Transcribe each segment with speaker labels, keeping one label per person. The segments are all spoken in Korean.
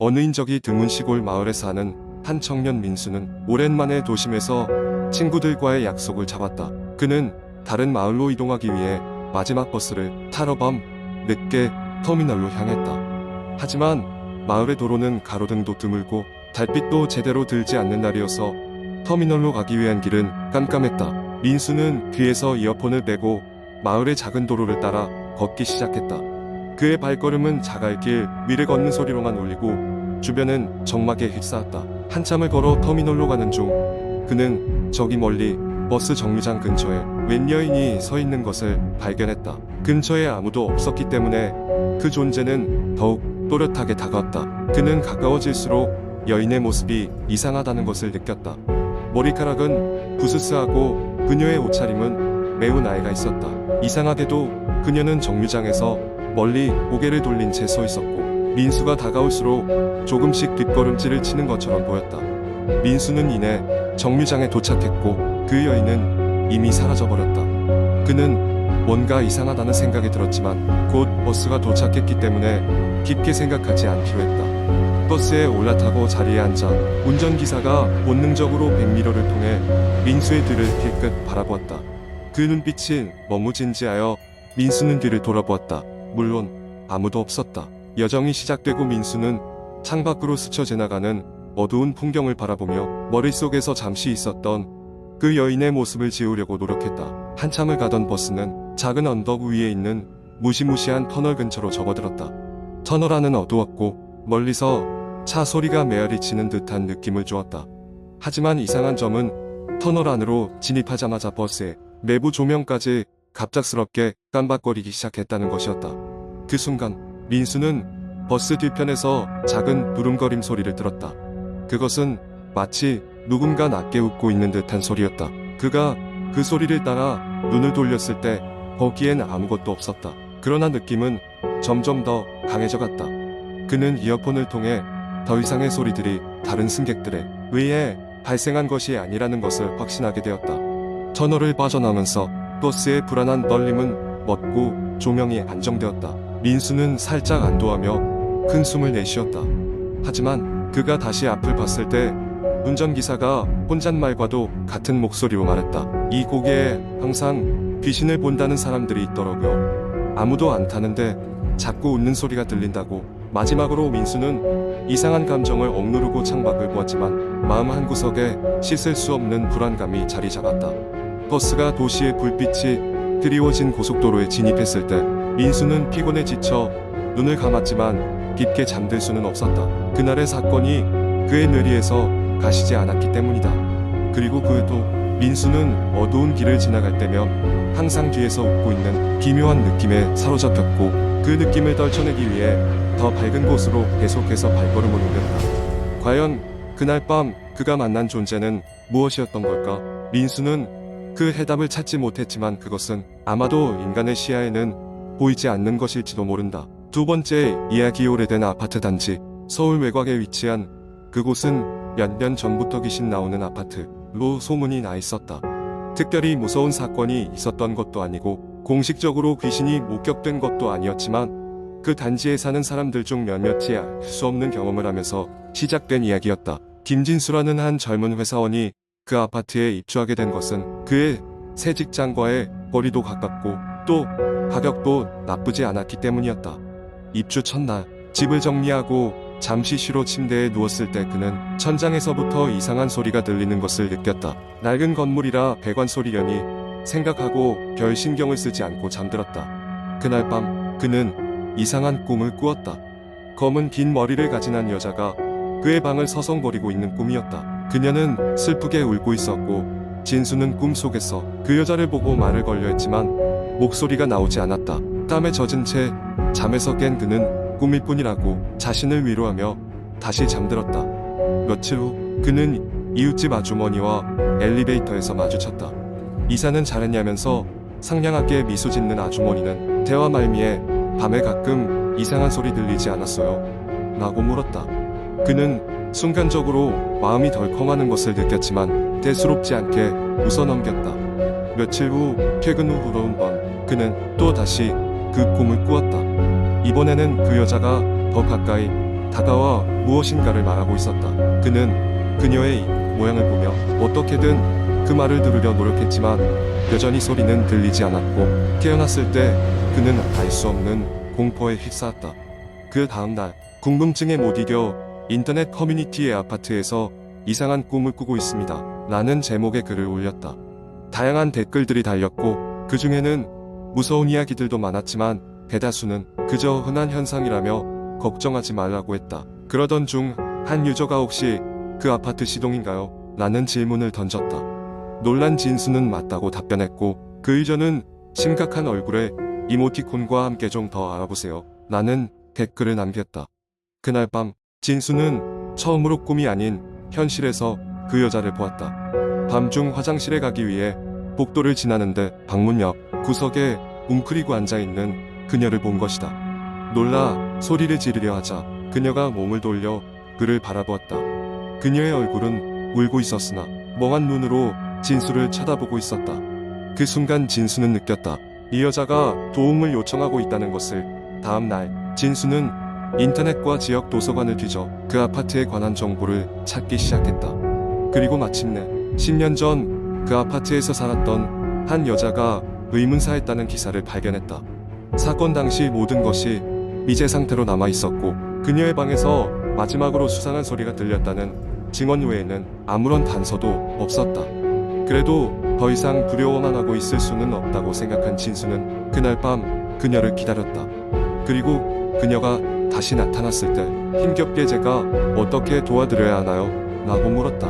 Speaker 1: 어느 인적이 드문 시골 마을에 사는 한 청년 민수는 오랜만에 도심에서 친구들과의 약속을 잡았다. 그는 다른 마을로 이동하기 위해 마지막 버스를 타러 밤 늦게 터미널로 향했다. 하지만 마을의 도로는 가로등도 드물고 달빛도 제대로 들지 않는 날이어서 터미널로 가기 위한 길은 깜깜했다. 민수는 귀에서 이어폰을 빼고 마을의 작은 도로를 따라 걷기 시작했다. 그의 발걸음은 자갈길 위를 걷는 소리로만 울리고 주변은 적막에 휩싸였다. 한참을 걸어 터미널로 가는 중 그는 저기 멀리 버스 정류장 근처에 웬 여인이 서 있는 것을 발견했다. 근처에 아무도 없었기 때문에 그 존재는 더욱 또렷하게 다가왔다. 그는 가까워질수록 여인의 모습이 이상하다는 것을 느꼈다. 머리카락은 부스스하고 그녀의 옷차림은 매우 나이가 있었다. 이상하게도 그녀는 정류장에서 멀리 고개를 돌린 채 서 있었고 민수가 다가올수록 조금씩 뒷걸음질을 치는 것처럼 보였다. 민수는 이내 정류장에 도착했고 그 여인은 이미 사라져버렸다. 그는 뭔가 이상하다는 생각이 들었지만 곧 버스가 도착했기 때문에 깊게 생각하지 않기로 했다. 버스에 올라타고 자리에 앉아 운전기사가 본능적으로 백미러를 통해 민수의 뒤를 힐끗 바라보았다. 그 눈빛이 너무 진지하여 민수는 뒤를 돌아보았다. 물론 아무도 없었다. 여정이 시작되고 민수는 창밖으로 스쳐 지나가는 어두운 풍경을 바라보며 머릿속에서 잠시 있었던 그 여인의 모습을 지우려고 노력했다. 한참을 가던 버스는 작은 언덕 위에 있는 무시무시한 터널 근처로 접어들었다. 터널 안은 어두웠고 멀리서 차 소리가 메아리치는 듯한 느낌을 주었다. 하지만 이상한 점은 터널 안으로 진입하자마자 버스의 내부 조명까지 갑작스럽게 깜박거리기 시작했다는 것이었다. 그 순간 민수는 버스 뒤편에서 작은 두rum거림 소리를 들었다. 그것은 마치 누군가 낮게 웃고 있는 듯한 소리였다. 그가 그 소리를 따라 눈을 돌렸을 때 거기엔 아무것도 없었다. 그러나 느낌은 점점 더 강해져 갔다. 그는 이어폰을 통해 더 이상의 소리들이 다른 승객들에 의해 발생한 것이 아니라는 것을 확신하게 되었다. 터널을 빠져나오면서 버스의 불안한 떨림은 멎고 조명이 안정되었다. 민수는 살짝 안도하며 큰 숨을 내쉬었다. 하지만 그가 다시 앞을 봤을 때 운전기사가 혼잣말과도 같은 목소리로 말했다. 이 고개에 항상 귀신을 본다는 사람들이 있더라고요. 아무도 안 타는데 자꾸 웃는 소리가 들린다고. 마지막으로 민수는 이상한 감정을 억누르고 창밖을 보았지만 마음 한구석에 씻을 수 없는 불안감이 자리 잡았다. 버스가 도시의 불빛이 드리워진 고속도로에 진입했을 때 민수는 피곤에 지쳐 눈을 감았지만 깊게 잠들 수는 없었다. 그날의 사건이 그의 뇌리에서 가시지 않았기 때문이다. 그리고 그도 민수는 어두운 길을 지나갈 때면 항상 뒤에서 웃고 있는 기묘한 느낌에 사로잡혔고 그 느낌을 떨쳐내기 위해 더 밝은 곳으로 계속해서 발걸음을 옮겼다. 과연 그날 밤 그가 만난 존재는 무엇이었던 걸까? 민수는 그 해답을 찾지 못했지만 그것은 아마도 인간의 시야에는 보이지 않는 것일지도 모른다. 두 번째 이야기. 오래된 아파트 단지. 서울 외곽에 위치한 그곳은 몇 년 전부터 귀신 나오는 아파트로 소문이 나 있었다. 특별히 무서운 사건이 있었던 것도 아니고 공식적으로 귀신이 목격된 것도 아니었지만 그 단지에 사는 사람들 중 몇몇이 알 수 없는 경험을 하면서 시작된 이야기였다. 김진수라는 한 젊은 회사원이 그 아파트에 입주하게 된 것은 그의 새 직장과의 거리도 가깝고 또 가격도 나쁘지 않았기 때문이었다. 입주 첫날 집을 정리하고 잠시 쉬러 침대에 누웠을 때 그는 천장에서부터 이상한 소리가 들리는 것을 느꼈다. 낡은 건물이라 배관 소리려니 생각하고 별 신경을 쓰지 않고 잠들었다. 그날 밤 그는 이상한 꿈을 꾸었다. 검은 긴 머리를 가진 한 여자가 그의 방을 서성거리고 있는 꿈이었다. 그녀는 슬프게 울고 있었고 진수는 꿈속에서 그 여자를 보고 말을 걸려 했지만 목소리가 나오지 않았다. 땀에 젖은 채 잠에서 깬 그는 꿈일 뿐이라고 자신을 위로하며 다시 잠들었다. 며칠 후 그는 이웃집 아주머니와 엘리베이터에서 마주쳤다. 이사는 잘했냐면서 상냥하게 미소 짓는 아주머니는 대화 말미에 밤에 가끔 이상한 소리 들리지 않았어요? 라고 물었다. 그는 순간적으로 마음이 덜컹하는 것을 느꼈지만 대수롭지 않게 웃어넘겼다. 며칠 후 퇴근 후 돌아온 밤 그는 또 다시 그 꿈을 꾸었다. 이번에는 그 여자가 더 가까이 다가와 무엇인가를 말하고 있었다. 그는 그녀의 모양을 보며 어떻게든 그 말을 들으려 노력했지만 여전히 소리는 들리지 않았고 깨어났을 때 그는 알 수 없는 공포에 휩싸였다. 그 다음날 궁금증에 못 이겨 인터넷 커뮤니티의 아파트에서 이상한 꿈을 꾸고 있습니다. 라는 제목의 글을 올렸다. 다양한 댓글들이 달렸고 그 중에는 무서운 이야기들도 많았지만 대다수는 그저 흔한 현상이라며 걱정하지 말라고 했다. 그러던 중 한 유저가 혹시 그 아파트 시동인가요? 라는 질문을 던졌다. 놀란 진수는 맞다고 답변했고 그 유저는 심각한 얼굴에 이모티콘과 함께 좀 더 알아보세요. 라는 댓글을 남겼다. 그날 밤 진수는 처음으로 꿈이 아닌 현실에서 그 여자를 보았다. 밤중 화장실에 가기 위해 복도를 지나는데 방문 옆 구석에 웅크리고 앉아있는 그녀를 본 것이다. 놀라 소리를 지르려 하자 그녀가 몸을 돌려 그를 바라보았다. 그녀의 얼굴은 울고 있었으나 멍한 눈으로 진수를 쳐다보고 있었다. 그 순간 진수는 느꼈다. 이 여자가 도움을 요청하고 있다는 것을. 다음 날 진수는 인터넷과 지역 도서관을 뒤져 그 아파트에 관한 정보를 찾기 시작했다. 그리고 마침내 10년 전 그 아파트에서 살았던 한 여자가 의문사했다는 기사를 발견했다. 사건 당시 모든 것이 미제 상태로 남아 있었고 그녀의 방에서 마지막으로 수상한 소리가 들렸다는 증언 외에는 아무런 단서도 없었다. 그래도 더 이상 두려워만 하고 있을 수는 없다고 생각한 진수는 그날 밤 그녀를 기다렸다. 그리고 그녀가 다시 나타났을 때 힘겹게 제가 어떻게 도와드려야 하나요? 라고 물었다.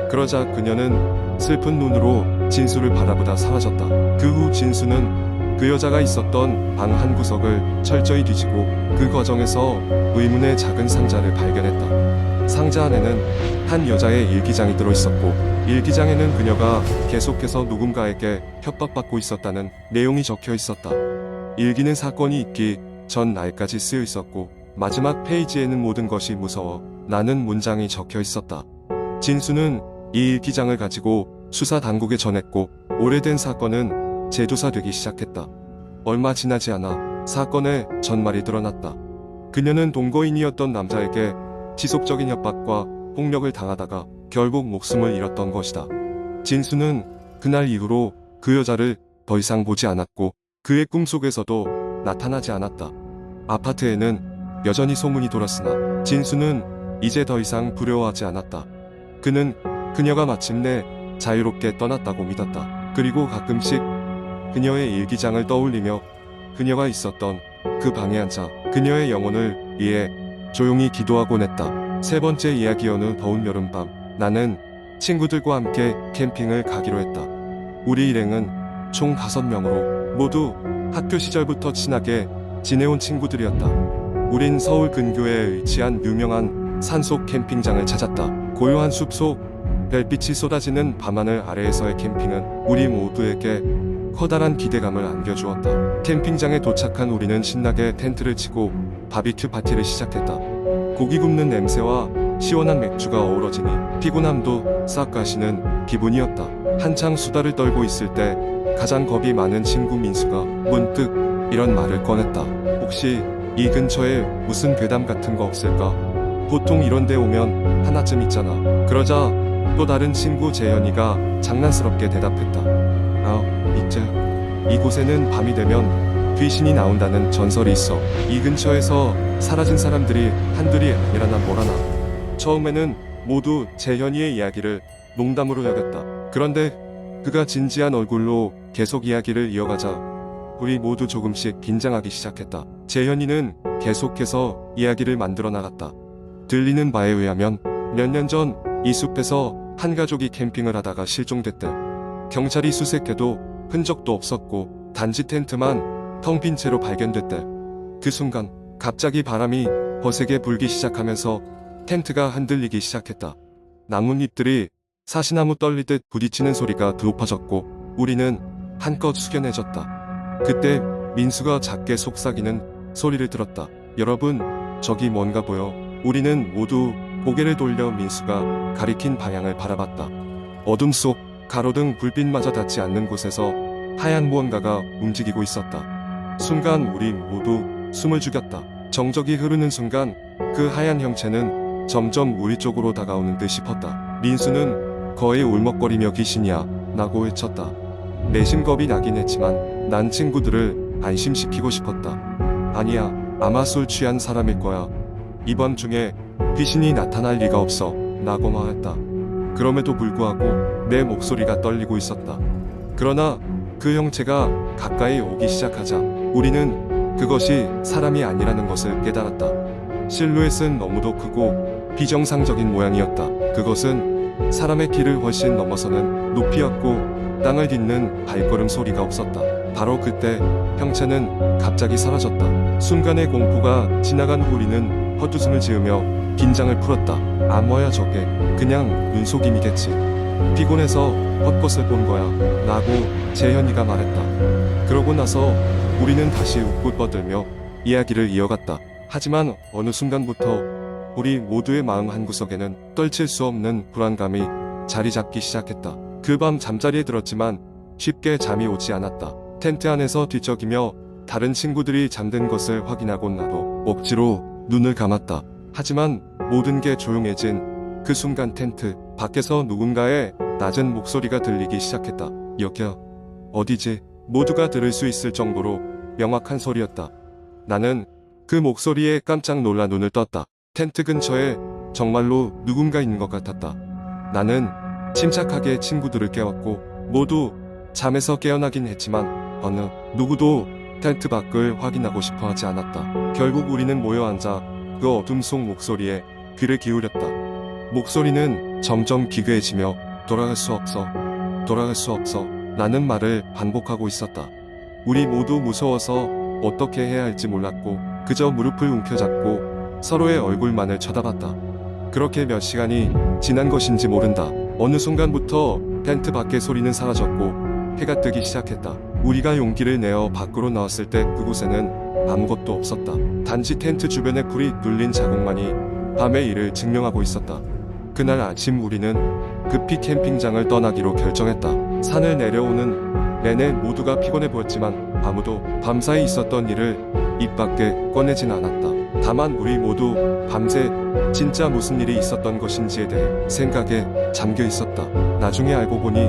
Speaker 1: 그러자 그녀는 슬픈 눈으로 진수를 바라보다 사라졌다. 그 후 진수는 그 여자가 있었던 방 한 구석을 철저히 뒤지고 그 과정에서 의문의 작은 상자를 발견했다. 상자 안에는 한 여자의 일기장이 들어있었고 일기장에는 그녀가 계속해서 누군가에게 협박받고 있었다는 내용이 적혀 있었다. 일기는 사건이 있기 전 날까지 쓰여 있었고 마지막 페이지에는 모든 것이 무서워 라는 문장이 적혀 있었다. 진수는 이 일기장을 가지고 수사 당국에 전했고 오래된 사건은 재조사되기 시작했다. 얼마 지나지 않아 사건의 전말이 드러났다. 그녀는 동거인이었던 남자에게 지속적인 협박과 폭력을 당하다가 결국 목숨을 잃었던 것이다. 진수는 그날 이후로 그 여자를 더 이상 보지 않았고 그의 꿈속에서도 나타나지 않았다. 아파트에는 여전히 소문이 돌았으나 진수는 이제 더 이상 두려워하지 않았다. 그는 그녀가 마침내 자유롭게 떠났다고 믿었다. 그리고 가끔씩 그녀의 일기장을 떠올리며 그녀가 있었던 그 방에 앉아 그녀의 영혼을 위해 조용히 기도하곤 했다. 세 번째 이야기. 어느 더운 여름밤 나는 친구들과 함께 캠핑을 가기로 했다. 우리 일행은 총 5명으로 모두 학교 시절부터 친하게 지내온 친구들이었다. 우린 서울 근교에 위치한 유명한 산속 캠핑장을 찾았다. 고요한 숲속 별빛이 쏟아지는 밤하늘 아래에서의 캠핑은 우리 모두에게 커다란 기대감을 안겨주었다. 캠핑장에 도착한 우리는 신나게 텐트를 치고 바비큐 파티를 시작했다. 고기 굽는 냄새와 시원한 맥주가 어우러지니 피곤함도 싹 가시는 기분이었다. 한창 수다를 떨고 있을 때 가장 겁이 많은 친구 민수가 문득 이런 말을 꺼냈다. 혹시 이 근처에 무슨 괴담 같은 거 없을까? 보통 이런 데 오면 하나쯤 있잖아. 그러자 또 다른 친구 재현이가 장난스럽게 대답했다. 아, 있지. 이곳에는 밤이 되면 귀신이 나온다는 전설이 있어. 이 근처에서 사라진 사람들이 한둘이 아니라나 뭐라나. 처음에는 모두 재현이의 이야기를 농담으로 여겼다. 그런데 그가 진지한 얼굴로 계속 이야기를 이어가자 우리 모두 조금씩 긴장하기 시작했다. 재현이는 계속해서 이야기를 만들어 나갔다. 들리는 바에 의하면 몇 년 전 이 숲에서 한 가족이 캠핑을 하다가 실종됐대. 경찰이 수색해도 흔적도 없었고 단지 텐트만 텅 빈 채로 발견됐대. 그 순간 갑자기 바람이 거세게 불기 시작하면서 텐트가 흔들리기 시작했다. 나뭇잎들이 사시나무 떨리듯 부딪히는 소리가 높아졌고 우리는 한껏 숙연해졌다. 그때 민수가 작게 속삭이는 소리를 들었다. 여러분, 저기 뭔가 보여. 우리는 모두 고개를 돌려 민수가 가리킨 방향을 바라봤다. 어둠 속 가로등 불빛마저 닿지 않는 곳에서 하얀 무언가가 움직이고 있었다. 순간 우리 모두 숨을 죽였다. 정적이 흐르는 순간 그 하얀 형체는 점점 우리 쪽으로 다가오는 듯 싶었다. 민수는 거의 울먹거리며 귀신이야 라고 외쳤다. 내심 겁이 나긴 했지만 난 친구들을 안심시키고 싶었다. 아니야, 아마 술 취한 사람일 거야. 이밤 중에 귀신이 나타날 리가 없어 라고 말했다. 그럼에도 불구하고 내 목소리가 떨리고 있었다. 그러나 그 형체가 가까이 오기 시작하자 우리는 그것이 사람이 아니라는 것을 깨달았다. 실루엣은 너무도 크고 비정상적인 모양이었다. 그것은 사람의 키를 훨씬 넘어서는 높이였고 땅을 딛는 발걸음 소리가 없었다. 바로 그때 형체는 갑자기 사라졌다. 순간의 공포가 지나간 후 우리는 헛웃음을 지으며 긴장을 풀었다. 아, 뭐야 저게, 그냥 눈속임이겠지. 피곤해서 헛것을 본 거야 라고 재현이가 말했다. 그러고 나서 우리는 다시 웃고 떠들며 이야기를 이어갔다. 하지만 어느 순간부터 우리 모두의 마음 한구석에는 떨칠 수 없는 불안감이 자리 잡기 시작했다. 그 밤 잠자리에 들었지만 쉽게 잠이 오지 않았다. 텐트 안에서 뒤척이며 다른 친구들이 잠든 것을 확인하고 나도 억지로 눈을 감았다. 하지만 모든 게 조용해진 그 순간 텐트 밖에서 누군가의 낮은 목소리가 들리기 시작했다. 여기야, 어디지? 모두가 들을 수 있을 정도로 명확한 소리였다. 나는 그 목소리에 깜짝 놀라 눈을 떴다. 텐트 근처에 정말로 누군가 있는 것 같았다. 나는 침착하게 친구들을 깨웠고 모두 잠에서 깨어나긴 했지만 어느 누구도 텐트 밖을 확인하고 싶어 하지 않았다. 결국 우리는 모여 앉아 그 어둠 속 목소리에 귀를 기울였다. 목소리는 점점 기괴해지며 돌아갈 수 없어, 돌아갈 수 없어 라는 말을 반복하고 있었다. 우리 모두 무서워서 어떻게 해야 할지 몰랐고 그저 무릎을 움켜잡고 서로의 얼굴만을 쳐다봤다. 그렇게 몇 시간이 지난 것인지 모른다. 어느 순간부터 텐트 밖의 소리는 사라졌고 해가 뜨기 시작했다. 우리가 용기를 내어 밖으로 나왔을 때 그곳에는 아무것도 없었다. 단지 텐트 주변에 불이 눌린 자국만이 밤의 일을 증명하고 있었다. 그날 아침 우리는 급히 캠핑장을 떠나기로 결정했다. 산을 내려오는 내내 모두가 피곤해 보였지만 아무도 밤사이 있었던 일을 입 밖에 꺼내진 않았다. 다만 우리 모두 밤새 진짜 무슨 일이 있었던 것인지에 대해 생각에 잠겨 있었다. 나중에 알고 보니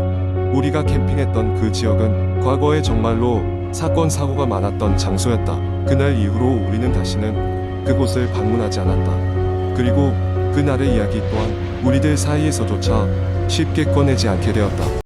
Speaker 1: 우리가 캠핑했던 그 지역은 과거에 정말로 사건 사고가 많았던 장소였다. 그날 이후로 우리는 다시는 그곳을 방문하지 않았다. 그리고 그날의 이야기 또한 우리들 사이에서조차 쉽게 꺼내지 않게 되었다.